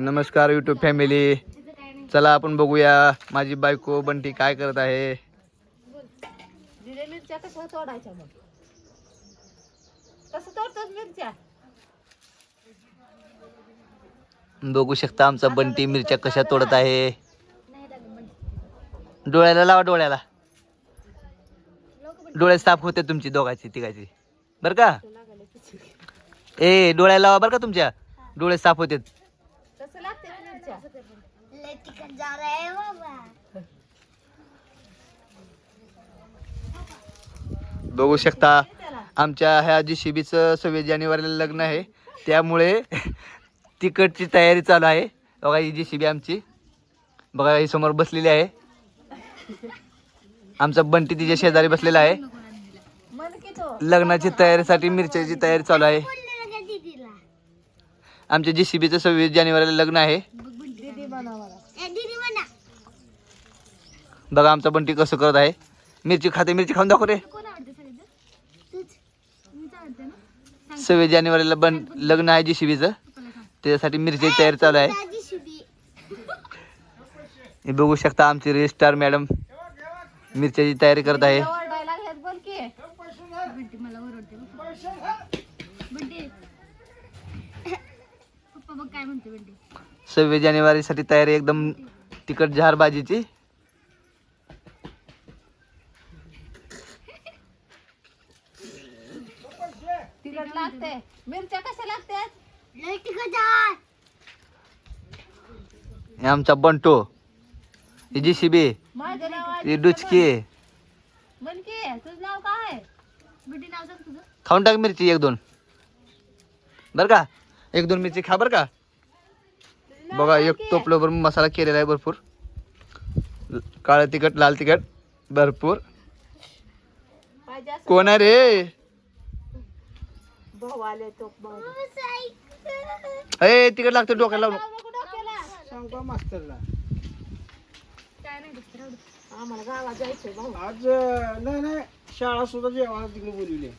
नमस्कार YouTube family. चला आपण बघूया माझी बायको बंटी काय करत आहे. जिरे मिरच्या कशा तोडायच्या मग? कसं तोडतात मिरच्या? बघू शकता आमचा बंटी मिरच्या कशा तोडत आहे. डोळ्याला लावा, डोळ्याला डोळे साफ होते तुमची दोघांची तिघाची बर का. ए डोळ्याला लावा बर का, तुमच्या डोळे साफ होते. कसं लागते मिरच्या? बघू शकता आमच्या ह्या JCBचं 26 जानेवारीला लग्न आहे, त्यामुळे तिकडची तयारी चालू आहे. बघा ही JCB आमची, बघा ही समोर बसलेली आहे. आमचा बंटी तिच्या शेजारी बसलेला आहे. लग्नाची तयारीसाठी मिरच्याची तयारी चालू आहे. आमच्या JCBचं 26 जानेवारीला लग्न आहे. बघा आमचा बंटी कसं करत आहे. मिरची खाते, मिरची खाऊन दाखव रे. 26 जानेवारीला लग्न आहे JCBचं, त्याच्यासाठी मिरचीची तयारी चालू आहे. हे बघू शकता आमची रजिस्ट्रार मॅडम मिरच्याची तयारी करत आहे. 26 जानेवारीसाठी तयारी एकदम तिखट झार भाजीची. तिखट लागते. मिरच्या कशा लागतात? हे आमचा बंटो, ही JCB, माझं नाव ही डुचकी. बनकी, तुझं नाव काय? बिटी नाव सांग तुझं. खाऊन टाक मिरची एक दोन बर का, एक दोन मिरची खा बर का. बघा एक टोपलोभर मसाला केलेला आहे भरपूर. काळं तिखट, लाल तिखट भरपूर. पाहिजे असं कोण आहे रे? भाऊ आले तो भाऊ. ए तिखट लागतं डोक्याला लावून. नको डोक्याला. सांगतो मास्तरला आम्हाला गावात जायचंय भाऊ. आज नाही शाळा सुद्धा जेवायला तिकडे बोलवली.